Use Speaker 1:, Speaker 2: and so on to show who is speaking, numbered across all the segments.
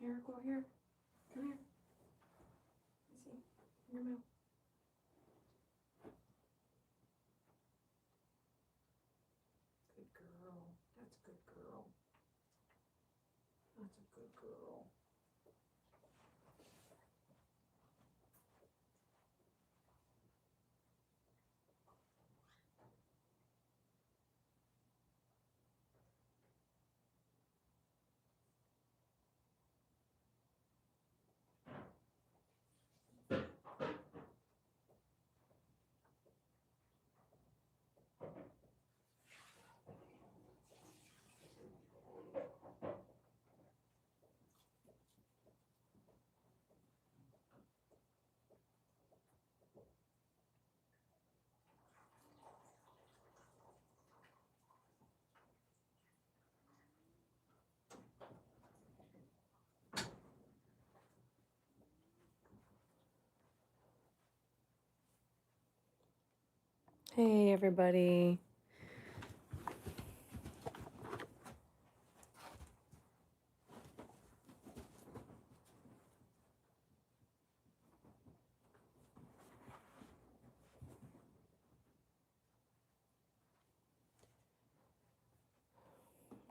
Speaker 1: Here, go here. Come here. Let's see. In your mouth. Good girl. That's a good girl. That's a good girl. Hey, everybody.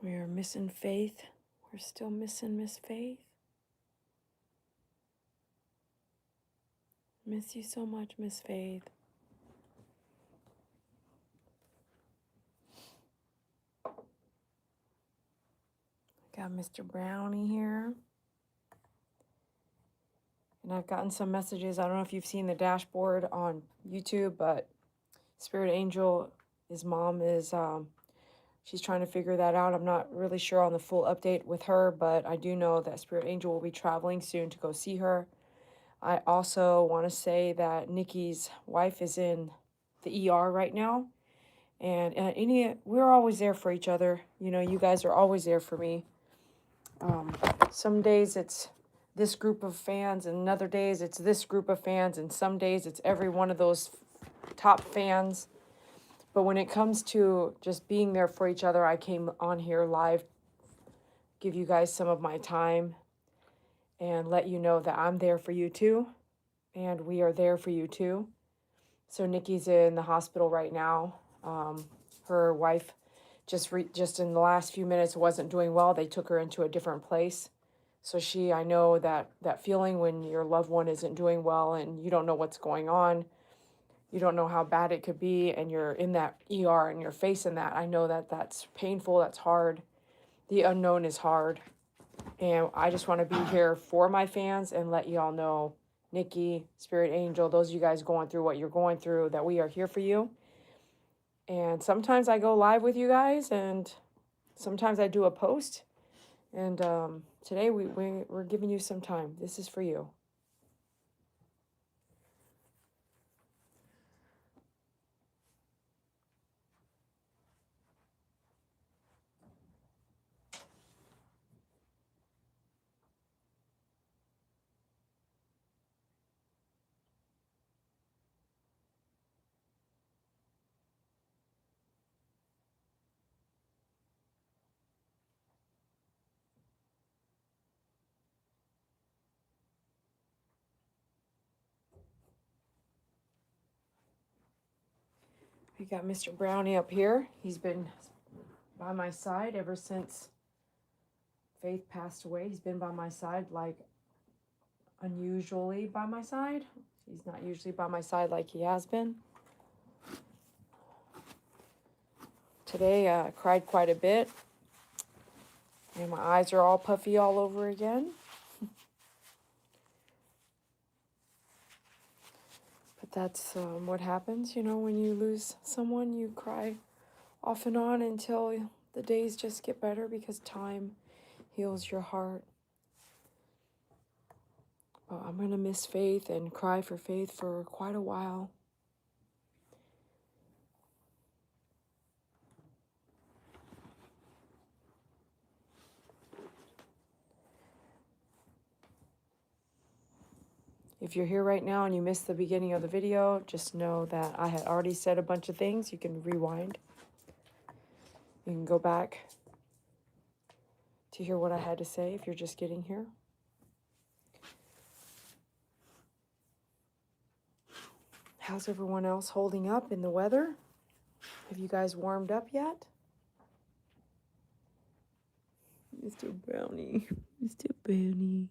Speaker 1: We're missing Faith. We're still missing Miss Faith. Miss you so much, Miss Faith. Got Mr. Brownie here. And I've gotten some messages. I don't know if you've seen the dashboard on YouTube, but Spirit Angel, his mom is, she's trying to figure that out. I'm not really sure on the full update with her, but I do know that Spirit Angel will be traveling soon to go see her. I also want to say that Nikki's wife is in the ER right now. And we're always there for each other. You know, you guys are always there for me. Some days it's this group of fans, and other days it's this group of fans, and some days it's every one of those top fans. But when it comes to just being there for each other, I came on here live, give you guys some of my time, and let you know that I'm there for you too, and we are there for you too. So Nikki's in the hospital right now. Her wife just in the last few minutes wasn't doing well. They took her into a different place. So I know that feeling when your loved one isn't doing well and you don't know what's going on. You don't know how bad it could be, and you're in that ER and you're facing that. I know that that's painful, that's hard. The unknown is hard. And I just want to be here for my fans and let y'all know, Nikki, Spirit Angel, those of you guys going through what you're going through, that we are here for you. And sometimes I go live with you guys, and sometimes I do a post. And today we're giving you some time. This is for you. We got Mr. Brownie up here. He's been by my side ever since Faith passed away. He's been by my side, like unusually by my side. He's not usually by my side like he has been. Today I cried quite a bit, and my eyes are all puffy all over again. But that's what happens, you know, when you lose someone. You cry off and on until the days just get better, because time heals your heart. But I'm going to miss Faith and cry for Faith for quite a while. If you're here right now and you missed the beginning of the video, just know that I had already said a bunch of things. You can rewind. You can go back to hear what I had to say if you're just getting here. How's everyone else holding up in the weather? Have you guys warmed up yet? Mr. Brownie. Mr. Brownie.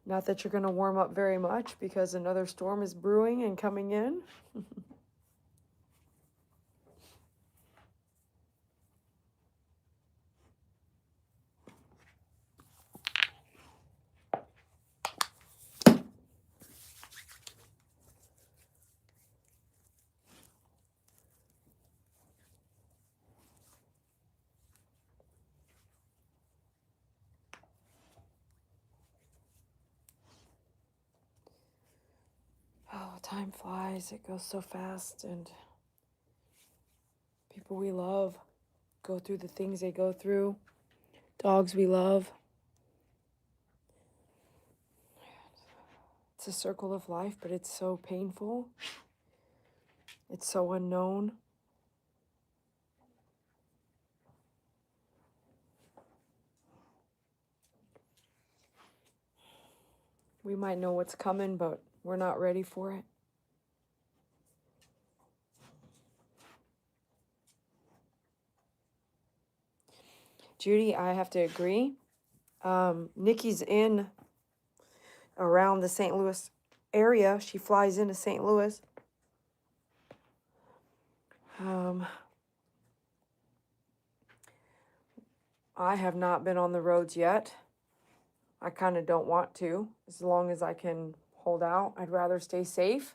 Speaker 1: Not that you're going to warm up very much because another storm is brewing and coming in. Oh, time flies. It goes so fast, and people we love go through the things they go through. Dogs we love. It's a circle of life, but it's so painful. It's so unknown. We might know what's coming, but we're not ready for it. Judy, I have to agree. Nikki's in around the St. Louis area. She flies into St. Louis. I have not been on the roads yet. I kind of don't want to, as long as I can hold out. I'd rather stay safe.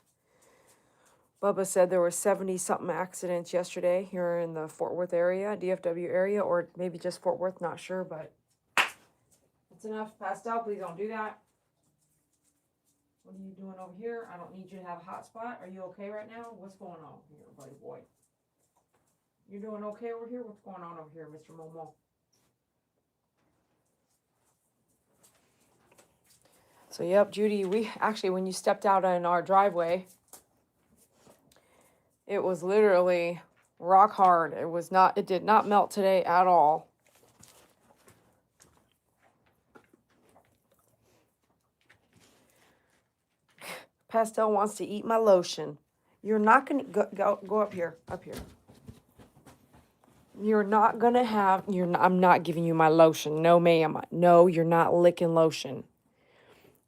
Speaker 1: Bubba said there were 70-something accidents yesterday here in the Fort Worth area, DFW area, or maybe just Fort Worth, not sure, but it's enough. Pastel, please don't do that. What are you doing over here? I don't need you to have a hot spot. Are you okay right now? What's going on here, buddy boy? You doing okay over here? What's going on over here, Mr. Momo? So, yep, Judy, we actually, when you stepped out in our driveway, it was literally rock hard. It did not melt today at all. Pastel wants to eat my lotion. You're not going to go up here, You're not going to have, I'm not giving you my lotion. No, ma'am. No, you're not licking lotion.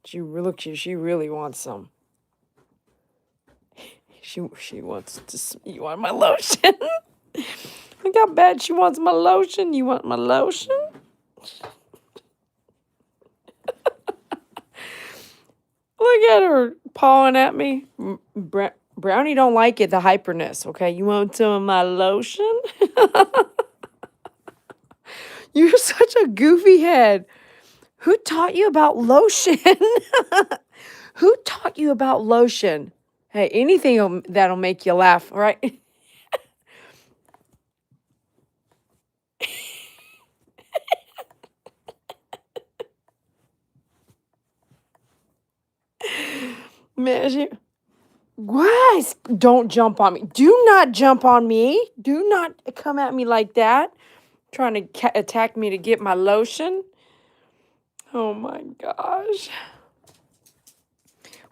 Speaker 1: She really wants some. She wants to, you want my lotion? Look how bad she wants my lotion. You want my lotion? Look at her pawing at me. Brownie don't like it, the hyperness, okay? You want some of my lotion? You're such a goofy head. Who taught you about lotion? Who taught you about lotion? Hey, anything that'll make you laugh, right? Man, guys, don't jump on me. Do not jump on me. Do not come at me like that. Trying to attack me to get my lotion. Oh my gosh.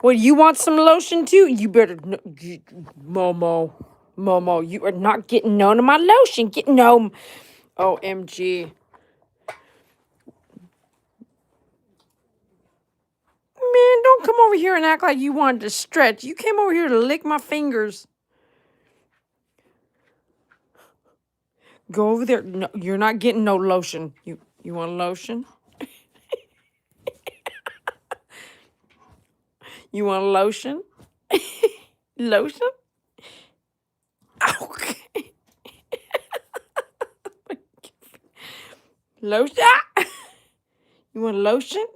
Speaker 1: Well, you want some lotion too? You better, Momo, you are not getting none of my lotion. Get no, OMG. Man, don't come over here and act like you wanted to stretch. You came over here to lick my fingers. Go over there. No, you're not getting no lotion. You want lotion? You want lotion? Lotion? Okay. Lotion? You want lotion?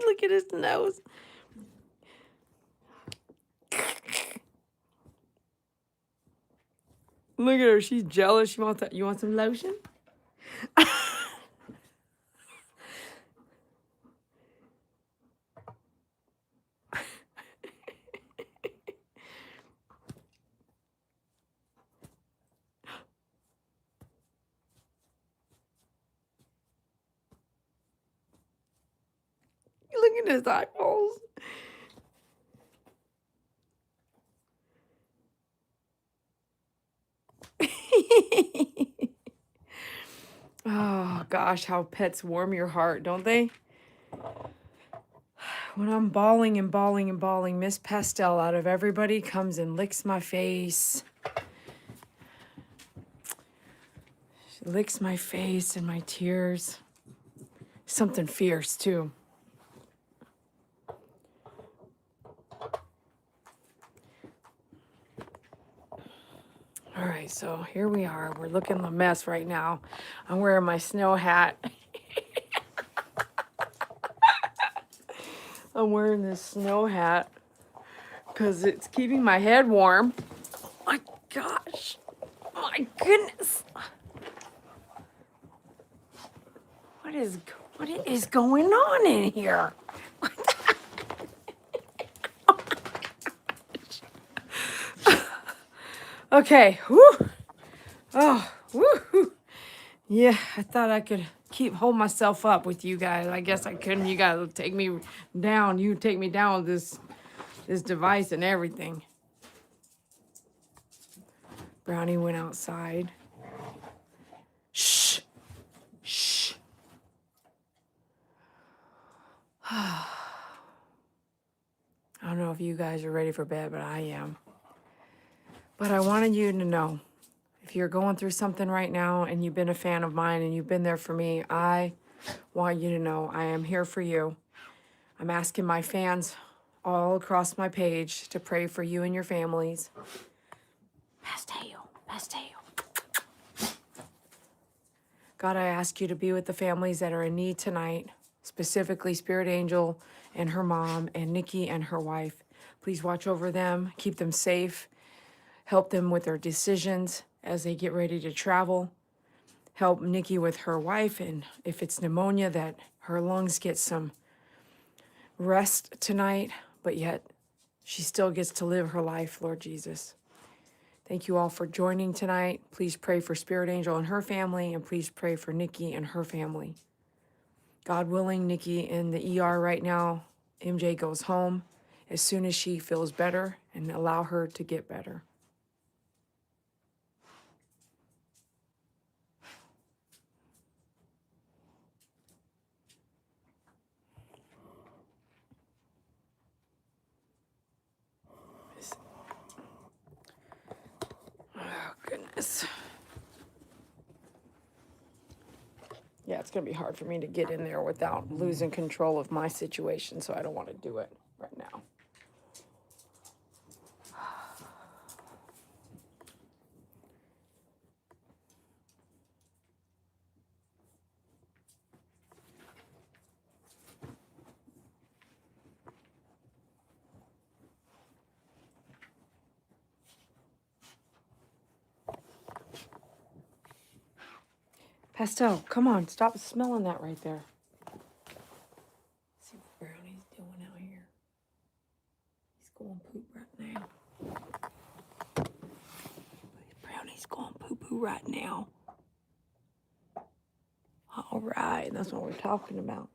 Speaker 1: Look at his nose. Look at her. She's jealous. She wants that. You want some lotion? at his eyeballs. Oh, gosh, how pets warm your heart, don't they? When I'm bawling and bawling and bawling, Miss Pastel out of everybody comes and licks my face. She licks my face and my tears. Something fierce, too. All right, so here we are. We're looking a mess right now. I'm wearing my snow hat. I'm wearing this snow hat because it's keeping my head warm. Oh my gosh. My goodness. What is going on in here? Okay. Whew. Oh, woo. Yeah, I thought I could hold myself up with you guys. I guess I couldn't. You guys take me down. You take me down with this device and everything. Brownie went outside. Shh. Shh. I don't know if you guys are ready for bed, but I am. But I wanted you to know, if you're going through something right now and you've been a fan of mine and you've been there for me, I want you to know I am here for you. I'm asking my fans all across my page to pray for you and your families. Pastel. God, I ask you to be with the families that are in need tonight, specifically Spirit Angel and her mom and Nikki and her wife. Please watch over them, keep them safe, help them with their decisions as they get ready to travel. Help Nikki with her wife, and if it's pneumonia, that her lungs get some rest tonight, but yet she still gets to live her life, Lord Jesus. Thank you all for joining tonight. Please pray for Spirit Angel and her family, and please pray for Nikki and her family. God willing, Nikki in the ER right now. MJ goes home as soon as she feels better, and allow her to get better. Oh, goodness. Yeah, it's going to be hard for me to get in there without losing control of my situation, so I don't want to do it right now. Pastel, come on, stop smelling that right there. See what Brownie's doing out here. He's going poop right now. Brownie's going poo-poo right now. All right, that's what we're talking about.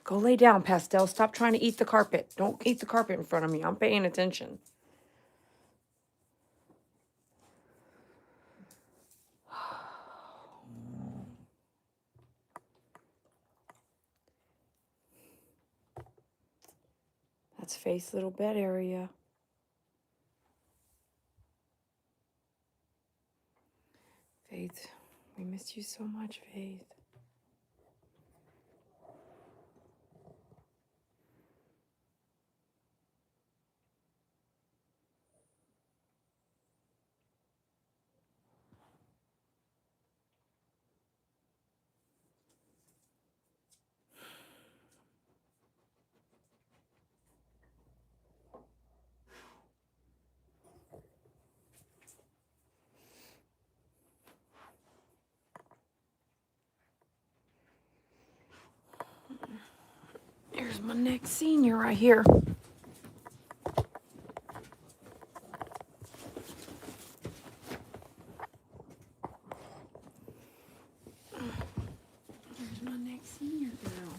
Speaker 1: Go lay down, Pastel. Stop trying to eat the carpet. Don't eat the carpet in front of me. I'm paying attention. That's Faith's little bed area. Faith, we missed you so much, Faith. Here's my next senior right here. Here's my next senior girl.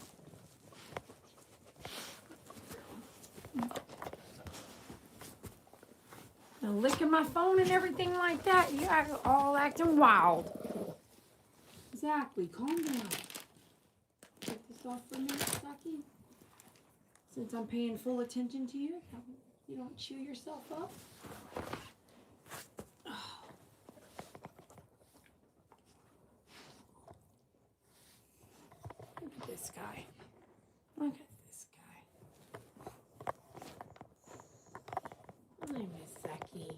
Speaker 1: And licking my phone and everything like that. You act all acting wild. Exactly. Calm down. Take this off for a minute, Saki. Since I'm paying full attention to you, you don't chew yourself up. Oh. Look at this guy. Look at this guy. I miss Saki.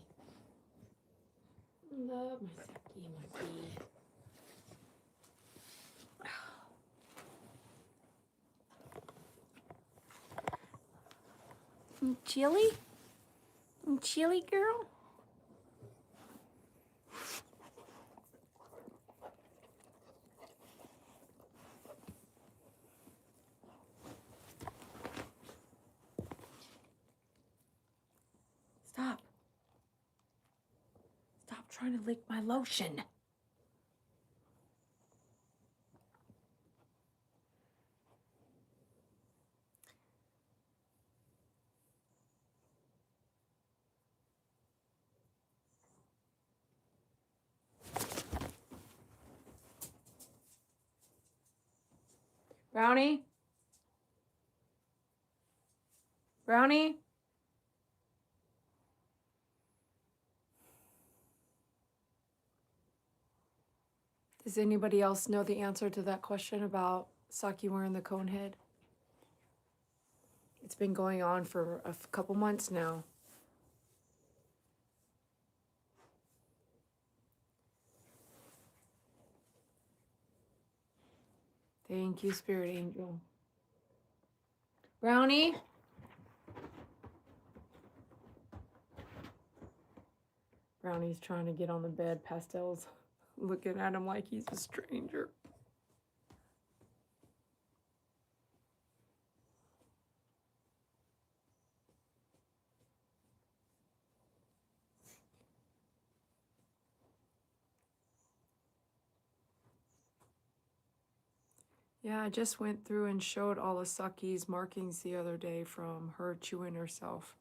Speaker 1: Love my Saki, my bee. Chilly? Chilly girl? Stop. Stop trying to lick my lotion. Brownie? Brownie? Does anybody else know the answer to that question about Saki wearing the cone head? It's been going on for a couple months now. Thank you, Spirit Angel. Brownie? Brownie's trying to get on the bed. Pastel's looking at him like he's a stranger. Yeah, I just went through and showed all of Saki's markings the other day from her chewing herself.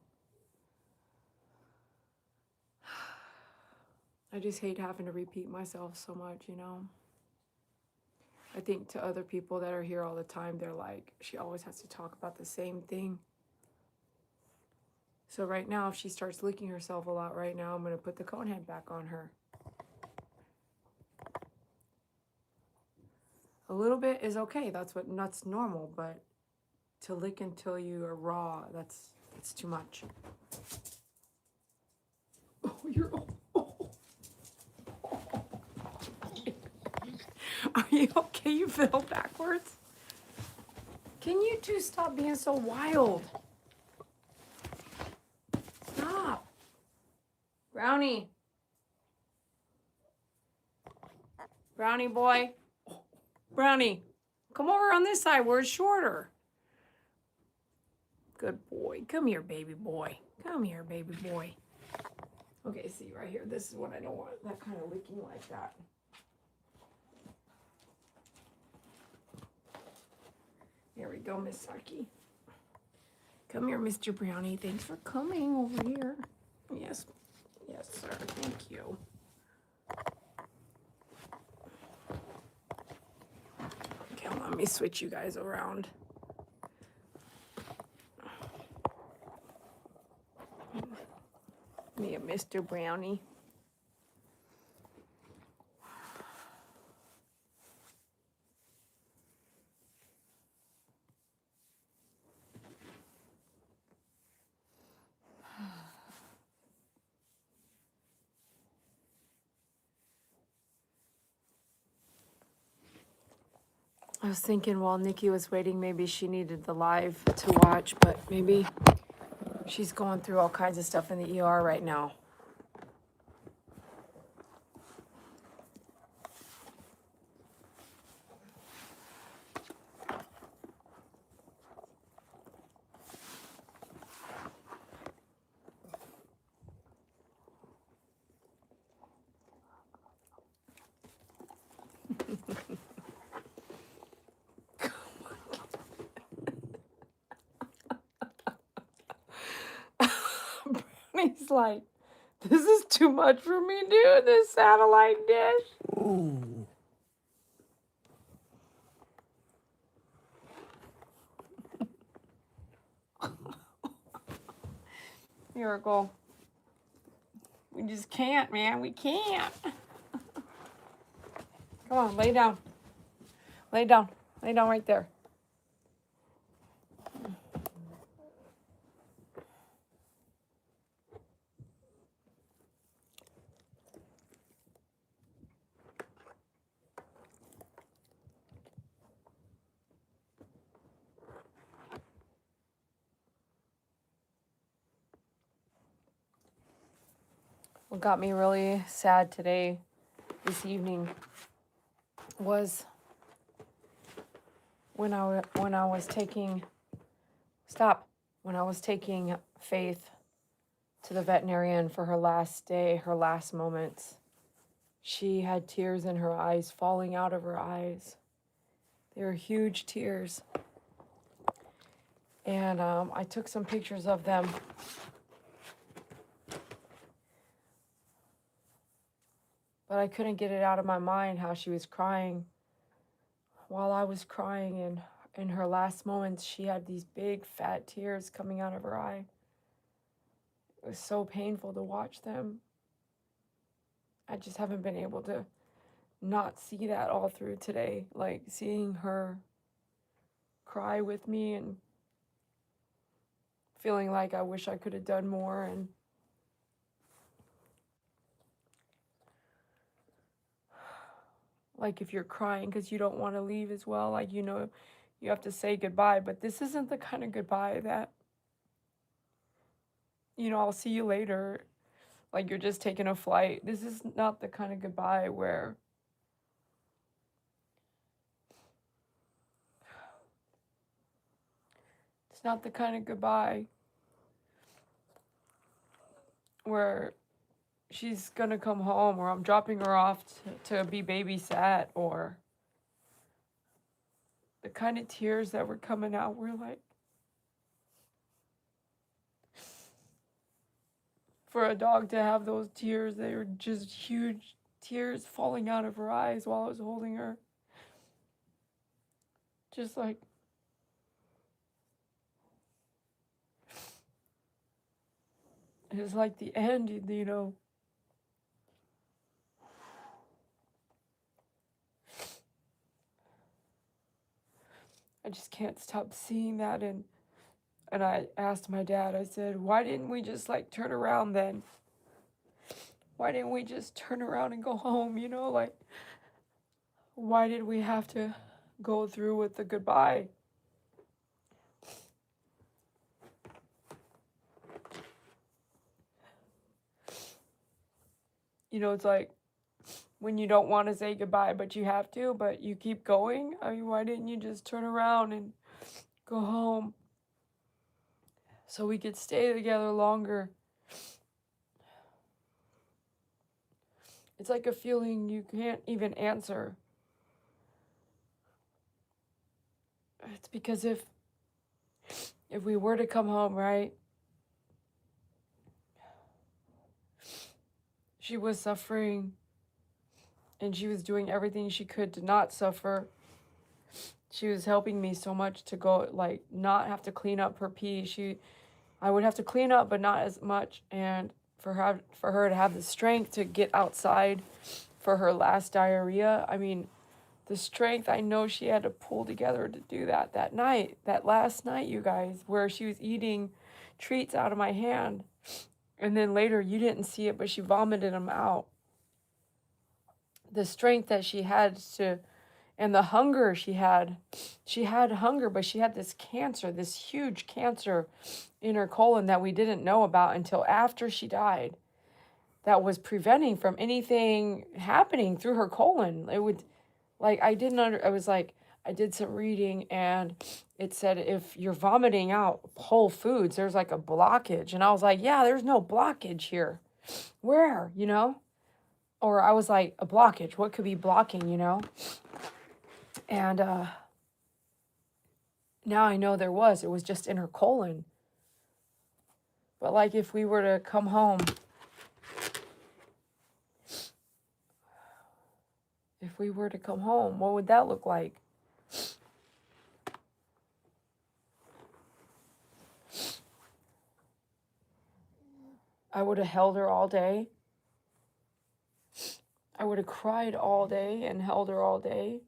Speaker 1: I just hate having to repeat myself so much, you know. I think to other people that are here all the time, they're like, she always has to talk about the same thing. So right now, if she starts licking herself a lot right now, I'm going to put the cone head back on her. A little bit is okay. That's normal, but to lick until you are raw, that's too much. Oh, you're... Are you okay? You fell backwards? Can you two stop being so wild? Stop. Brownie. Brownie boy. Brownie. Come over on this side where it's shorter. Good boy. Come here, baby boy. Come here, baby boy. Okay, see right here. This is what I don't want. That kind of licking like that. Here we go, Miss Saki. Come here, Mr. Brownie. Thanks for coming over here. Yes. Yes, sir. Thank you. Okay, let me switch you guys around. Me and Mr. Brownie. I was thinking while Nikki was waiting, maybe she needed the live to watch, but maybe she's going through all kinds of stuff in the ER right now. Brownie's like, This is too much for me, dude. This satellite dish.
Speaker 2: Ooh.
Speaker 1: Miracle. We just can't, man. We can't. Come on, lay down. Lay down. Lay down right there. What got me really sad today, this evening, was when I was taking Faith to the veterinarian for her last day, her last moments. She had tears in her eyes, falling out of her eyes. They were huge tears. And I took some pictures of them. But I couldn't get it out of my mind how she was crying. While I was crying, and in her last moments, she had these big fat tears coming out of her eye. It was so painful to watch them. I just haven't been able to not see that all through today. Like seeing her cry with me and feeling like I wish I could have done more. And like if you're crying because you don't want to leave as well, like, you know, you have to say goodbye. But this isn't the kind of goodbye that, you know, I'll see you later. Like you're just taking a flight. This is not the kind of goodbye where it's not the kind of goodbye where she's gonna come home, or I'm dropping her off to be babysat, or the kind of tears that were coming out were like, for a dog to have those tears, they were just huge tears falling out of her eyes while I was holding her. Just like, it was like the end, you know. I just can't stop seeing that. And I asked my dad, I said, why didn't we just like turn around then? Why didn't we just turn around and go home, you know? Like, why did we have to go through with the goodbye? You know, it's like when you don't want to say goodbye, but you have to, but you keep going. I mean, why didn't you just turn around and go home so we could stay together longer? It's like a feeling you can't even answer. It's because if we were to come home, right? She was suffering and she was doing everything she could to not suffer. She was helping me so much to go, like, not have to clean up her pee. I would have to clean up, but not as much. And for her to have the strength to get outside for her last diarrhea, I mean, the strength I know she had to pull together to do that night, that last night, you guys, where she was eating treats out of my hand. And then later, you didn't see it, but she vomited them out. The strength that she had to, and the hunger she had hunger, but she had this cancer, this huge cancer in her colon that we didn't know about until after she died, that was preventing from anything happening through her colon. It would, like, I was like, I did some reading and it said if you're vomiting out whole foods, there's like a blockage. And I was like, yeah, there's no blockage here. Where, you know? Or I was like, a blockage, what could be blocking, you know? And now I know it was just in her colon. But like if we were to come home if we were to come home, what would that look like? I would have held her all day. I would have cried all day and held her all day.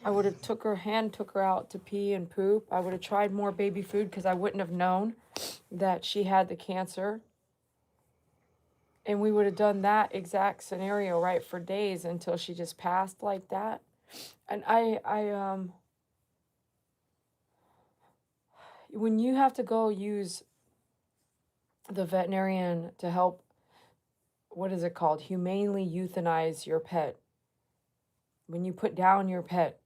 Speaker 1: I would have took her out to pee and poop. I would have tried more baby food because I wouldn't have known that she had the cancer. And we would have done that exact scenario, right, for days until she just passed like that. And when you have to go use the veterinarian to help, what is it called? Humanely euthanize your pet. When you put down your pet,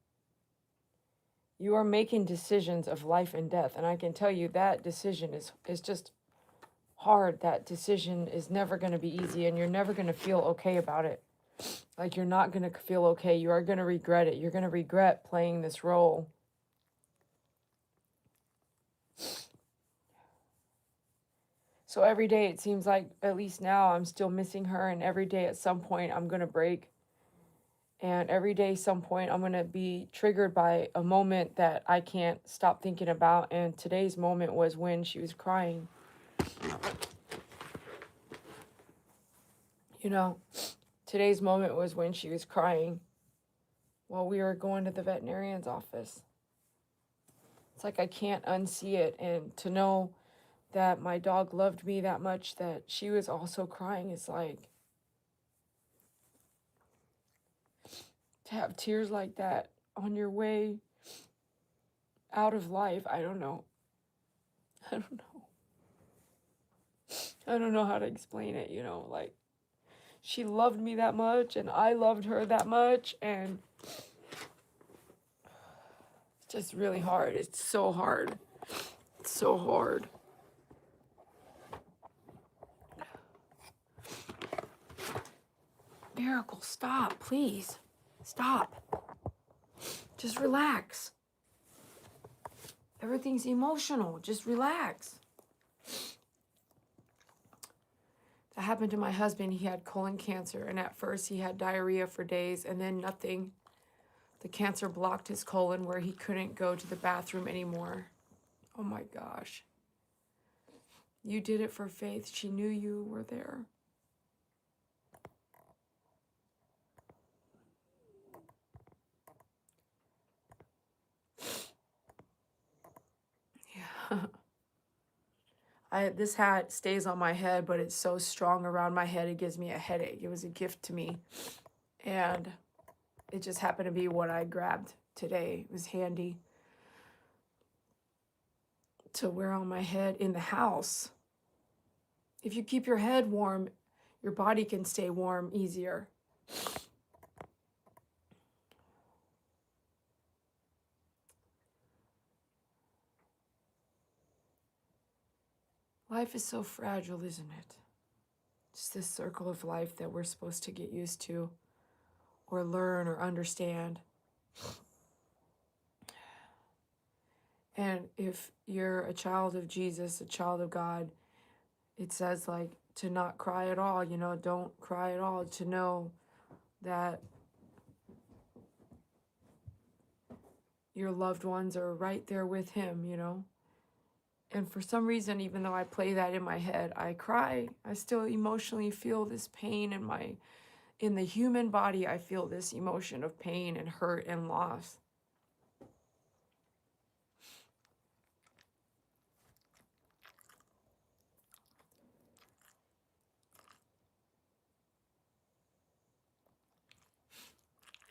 Speaker 1: you are making decisions of life and death. And I can tell you that decision is just hard. That decision is never going to be easy, and you're never going to feel okay about it. Like, you're not going to feel okay. You are going to regret it. You're going to regret playing this role. So every day it seems like, at least now, I'm still missing her, and every day at some point I'm going to break. And every day, some point, I'm going to be triggered by a moment that I can't stop thinking about. And today's moment was when she was crying. You know, today's moment was when she was crying while we were going to the veterinarian's office. It's like I can't unsee it. And to know that my dog loved me that much, that she was also crying, is like, to have tears like that on your way out of life. I don't know. I don't know how to explain it, you know, like, she loved me that much and I loved her that much, and it's just really hard. It's so hard. It's so hard. Miracle, stop, please. Stop. Just relax. Everything's emotional. Just relax. That happened to my husband. He had colon cancer, and at first he had diarrhea for days and then nothing. The cancer blocked his colon where he couldn't go to the bathroom anymore. Oh my gosh. You did it for Faith. She knew you were there. Yeah. This hat stays on my head, but it's so strong around my head, it gives me a headache. It was a gift to me. And it just happened to be what I grabbed today. It was handy to wear on my head in the house. If you keep your head warm, your body can stay warm easier. Life is so fragile, isn't it? It's this circle of life that we're supposed to get used to, or learn, or understand. And if you're a child of Jesus, a child of God, it says, like, to not cry at all, you know, don't cry at all, to know that your loved ones are right there with him, you know. And for some reason, even though I play that in my head, I cry. I still emotionally feel this pain in the human body. I feel this emotion of pain and hurt and loss.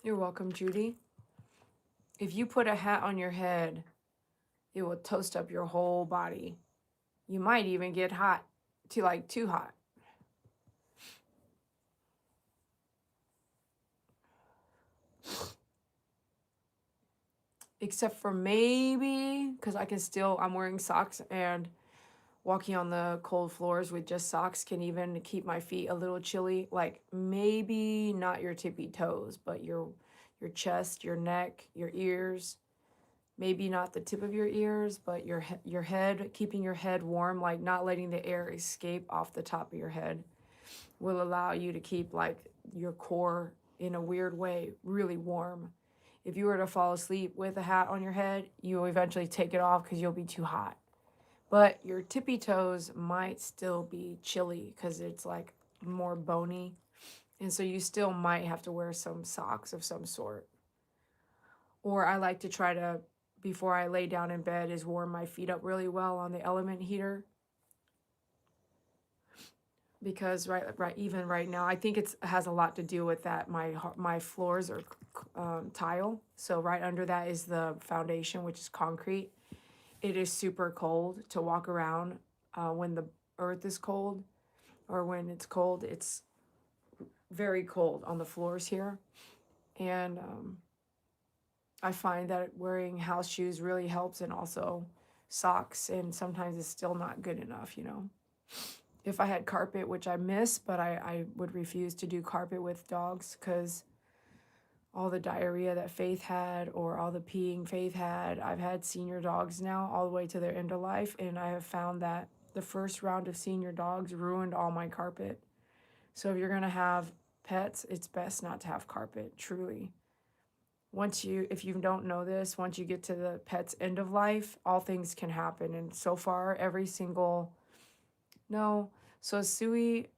Speaker 1: You're welcome, Judy. If you put a hat on your head, it will toast up your whole body. You might even get hot, too hot. Except for maybe, because I'm wearing socks, and walking on the cold floors with just socks can even keep my feet a little chilly. Like, maybe not your tippy toes, but your chest, your neck, your ears. Maybe not the tip of your ears, but your head, keeping your head warm, like not letting the air escape off the top of your head, will allow you to keep, like, your core in a weird way, really warm. If you were to fall asleep with a hat on your head, you'll eventually take it off because you'll be too hot. But your tippy toes might still be chilly because it's like more bony. And so you still might have to wear some socks of some sort. Or I like to try to, before I lay down in bed, is warm my feet up really well on the element heater. Because even right now, I think it has a lot to do with that. My floors are tile. So right under that is the foundation, which is concrete. It is super cold to walk around when the earth is cold, or when it's cold. It's very cold on the floors here. And I find that wearing house shoes really helps, and also socks. And sometimes it's still not good enough, you know. If I had carpet, which I miss, but I would refuse to do carpet with dogs because all the diarrhea that Faith had, or all the peeing Faith had. I've had senior dogs now all the way to their end of life, and I have found that the first round of senior dogs ruined all my carpet. So if you're going to have pets, it's best not to have carpet, truly. If you don't know this, once you get to the pet's end of life, all things can happen. And so far, so Suey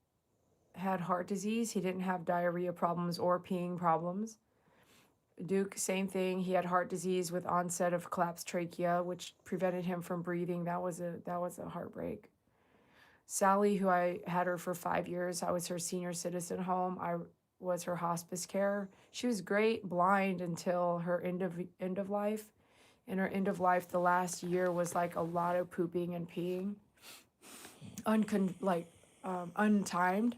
Speaker 1: had heart disease. He didn't have diarrhea problems or peeing problems. Duke, same thing. He had heart disease with onset of collapsed trachea, which prevented him from breathing. That was a heartbreak. Sally, who I had her for 5 years, I was her senior citizen home. I was her hospice care. She was great, blind until her end of life. In her end of life, the last year was like a lot of pooping and peeing, untimed.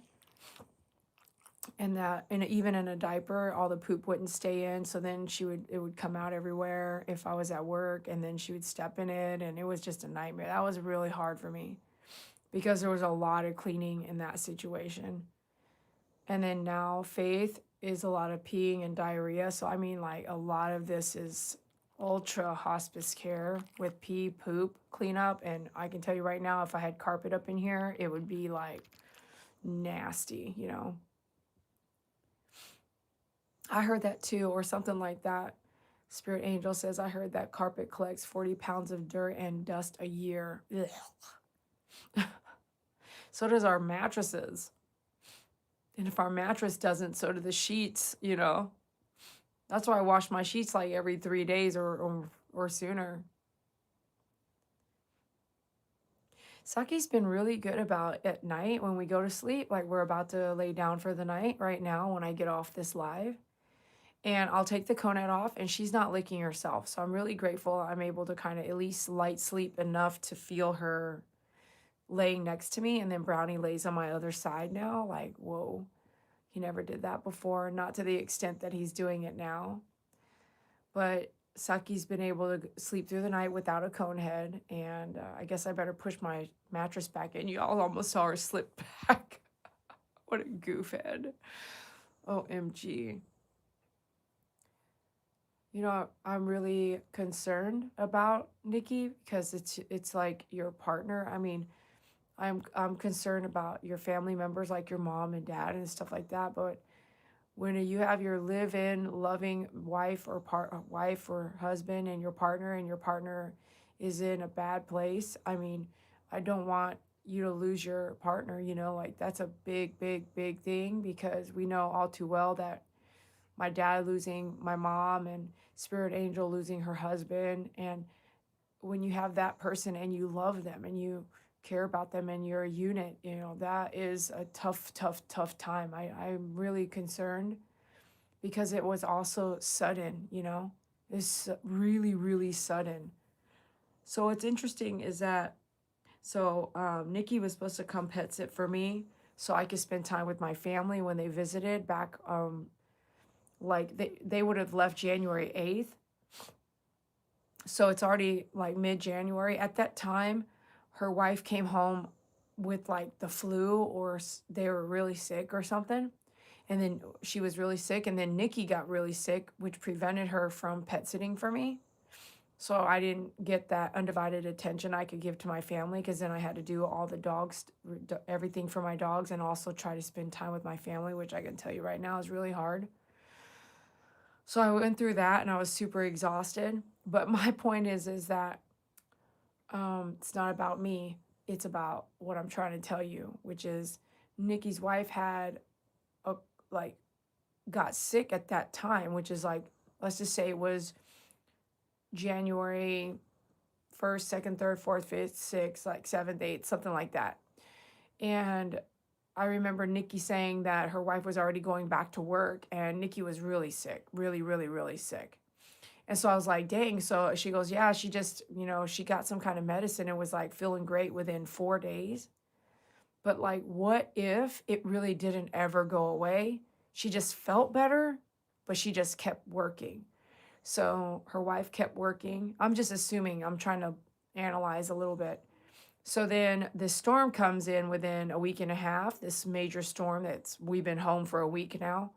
Speaker 1: And even in a diaper, all the poop wouldn't stay in. So then it would come out everywhere if I was at work, and then she would step in it, and it was just a nightmare. That was really hard for me because there was a lot of cleaning in that situation. And then now Faith is a lot of peeing and diarrhea. So I mean, like, a lot of this is ultra hospice care with pee, poop, cleanup. And I can tell you right now, if I had carpet up in here, it would be like nasty, you know. I heard that too, or something like that. Spirit Angel says, I heard that carpet collects 40 pounds of dirt and dust a year. Ugh. So does our mattresses. And if our mattress doesn't, so do the sheets, you know. That's why I wash my sheets like every 3 days or sooner. Saki's been really good about at night when we go to sleep, like we're about to lay down for the night right now when I get off this live. And I'll take the Conant off, and she's not licking herself. So I'm really grateful I'm able to kind of at least light sleep enough to feel her laying next to me. And then Brownie lays on my other side now. Like, whoa, he never did that before. Not to the extent that he's doing it now. But Saki's been able to sleep through the night without a cone head. And I guess I better push my mattress back in. Y'all almost saw her slip back. What a goof head. OMG. You know, I'm really concerned about Nikki because it's like your partner. I mean, I'm concerned about your family members, like your mom and dad and stuff like that. But when you have your live-in loving wife or husband, and your partner is in a bad place, I mean, I don't want you to lose your partner. You know, like, that's a big, big, big thing, because we know all too well that my dad losing my mom and Spirit Angel losing her husband. And when you have that person and you love them and you care about them and you're a unit, you know, that is a tough, tough, tough time. I'm really concerned because it was also sudden, you know, it's really, really sudden. So what's interesting is that, Nikki was supposed to come pet sit for me so I could spend time with my family when they visited back, like they would have left January 8th. So it's already like mid-January. At that time, her wife came home with like the flu, or they were really sick or something. And then she was really sick, and then Nikki got really sick, which prevented her from pet sitting for me. So I didn't get that undivided attention I could give to my family, because then I had to do all the dogs, everything for my dogs, and also try to spend time with my family, which I can tell you right now is really hard. So I went through that and I was super exhausted. But my point is that it's not about me. It's about what I'm trying to tell you, which is Nikki's wife had a like got sick at that time, which is like, let's just say it was January 1st, 2nd, 3rd, 4th, 5th, 6th, like 7th, 8th, something like that. And I remember Nikki saying that her wife was already going back to work and Nikki was really sick, really, really, really sick. And so I was like, dang. So she goes, yeah, she just, she got some kind of medicine and was like feeling great within 4 days. But like, what if it really didn't ever go away? She just felt better, but she just kept working. So her wife kept working. I'm just assuming, I'm trying to analyze a little bit. So then this storm comes in within a week and a half, this major storm we've been home for a week now.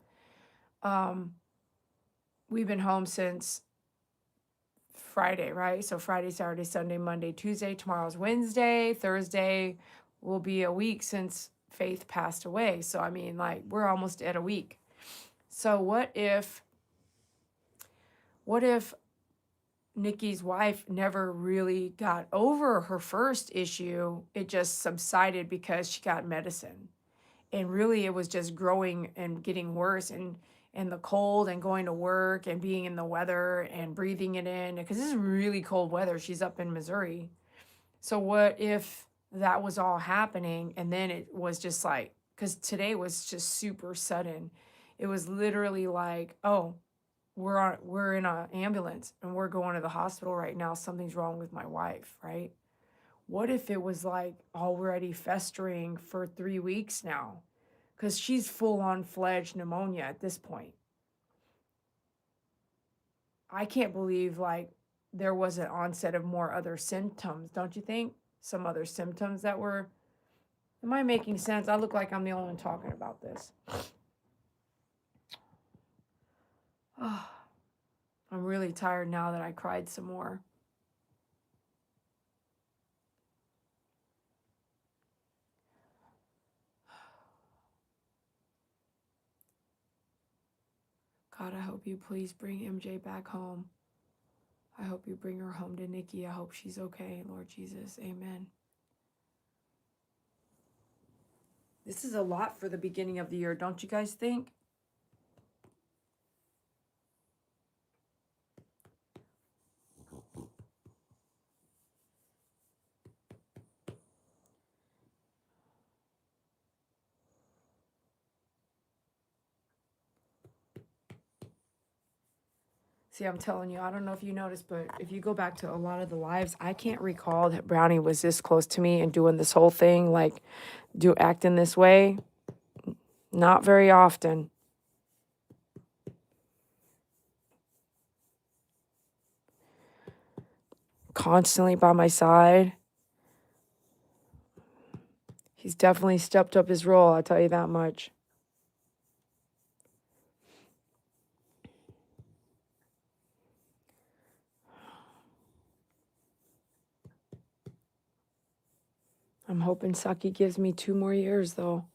Speaker 1: We've been home since Friday, right? So Friday, Saturday, Sunday, Monday, Tuesday, tomorrow's Wednesday, Thursday will be a week since Faith passed away. So I mean, like, we're almost at a week. So what if Nikki's wife never really got over her first issue? It just subsided because she got medicine. And really it was just growing and getting worse, and the cold and going to work and being in the weather and breathing it in, because this is really cold weather. She's up in Missouri. So what if that was all happening and then it was just like, because today was just super sudden. It was literally like, oh, we're in an ambulance and we're going to the hospital right now. Something's wrong with my wife, right? What if it was like already festering for 3 weeks now? Because she's full on fledged pneumonia at this point. I can't believe like there was an onset of more other symptoms, don't you think? Some other symptoms that were. Am I making sense? I look like I'm the only one talking about this. Oh, I'm really tired now that I cried some more. God, I hope you please bring MJ back home. I hope you bring her home to Nikki. I hope she's okay, Lord Jesus. Amen. This is a lot for the beginning of the year, don't you guys think? See, I'm telling you, I don't know if you noticed, but if you go back to a lot of the lives, I can't recall that Brownie was this close to me and doing this whole thing, like acting this way. Not very often. Constantly by my side. He's definitely stepped up his role, I'll tell you that much. I'm hoping Saki gives me 2 more years, though.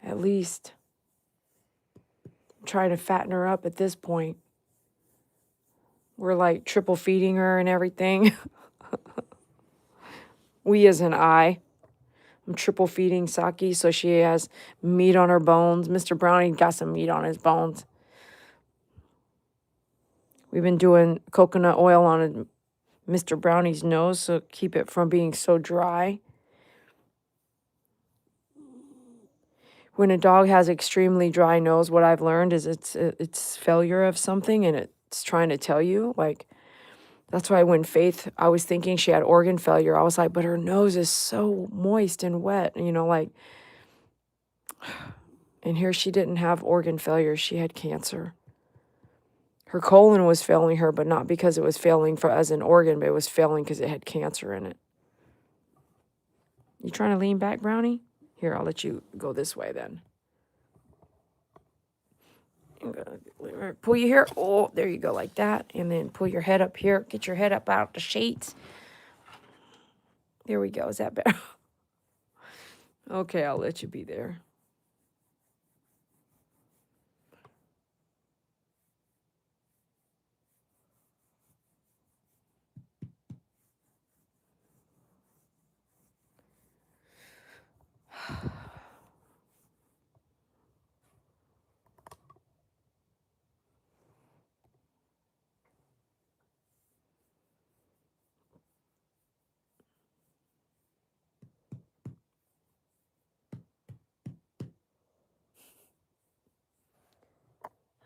Speaker 1: At least. I'm trying to fatten her up at this point. We're like triple feeding her and everything. We as an I. I'm triple feeding Saki so she has meat on her bones. Mr. Brownie got some meat on his bones. We've been doing coconut oil on Mr. Brownie's nose so keep it from being so dry. When a dog has extremely dry nose, what I've learned is it's failure of something and it's trying to tell you. Like, that's why when Faith, I was thinking she had organ failure. I was like, but her nose is so moist and wet, like. And here she didn't have organ failure. She had cancer. Her colon was failing her, but not because it was failing for as an organ, but it was failing because it had cancer in it. You trying to lean back, Brownie? Here, I'll let you go this way then. I'm gonna pull you here. Oh, there you go, like that. And then pull your head up here. Get your head up out the sheets. There we go. Is that better? Okay, I'll let you be there.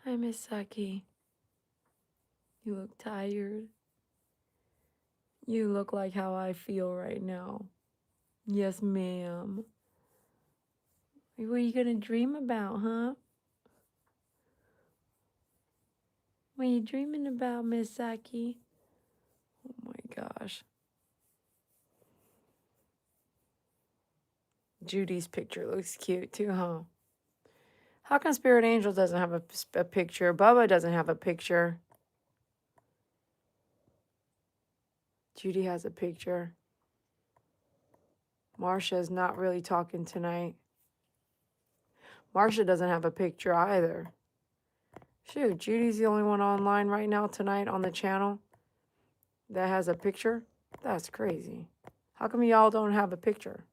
Speaker 1: Hi, Miss Saki. You look tired. You look like how I feel right now. Yes, ma'am. What are you gonna dream about, huh? What are you dreaming about, Miss Saki? Oh my gosh. Judy's picture looks cute too, huh? How come Spirit Angel doesn't have a picture? Bubba doesn't have a picture. Judy has a picture. Marsha's not really talking tonight. Marsha doesn't have a picture either. Shoot, Judy's the only one online right now tonight on the channel that has a picture? That's crazy. How come y'all don't have a picture?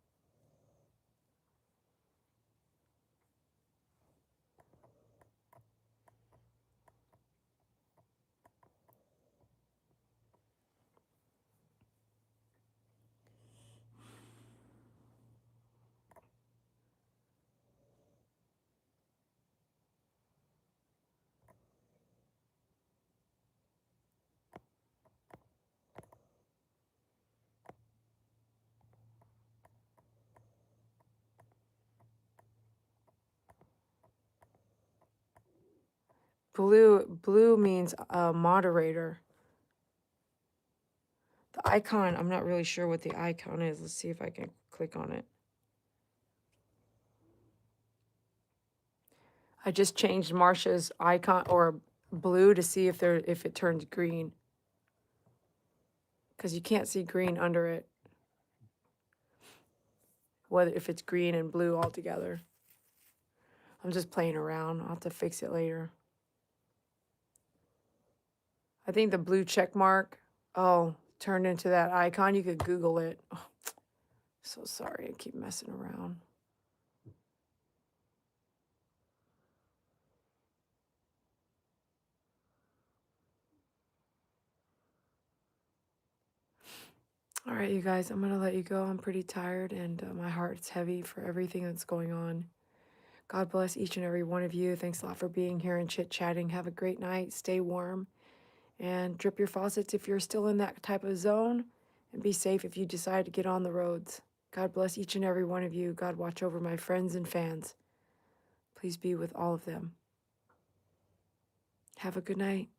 Speaker 1: Blue means moderator. The icon, I'm not really sure what the icon is. Let's see if I can click on it. I just changed Marsha's icon or blue to see if it turns green. Because you can't see green under it. Whether if it's green and blue all together. I'm just playing around. I'll have to fix it later. I think the blue check mark, turned into that icon. You could Google it. Oh, so sorry, I keep messing around. All right, you guys, I'm going to let you go. I'm pretty tired and my heart's heavy for everything that's going on. God bless each and every one of you. Thanks a lot for being here and chit-chatting. Have a great night. Stay warm and drip your faucets if you're still in that type of zone, and be safe if you decide to get on the roads. God bless each and every one of you. God watch over my friends and fans. Please be with all of them. Have a good night.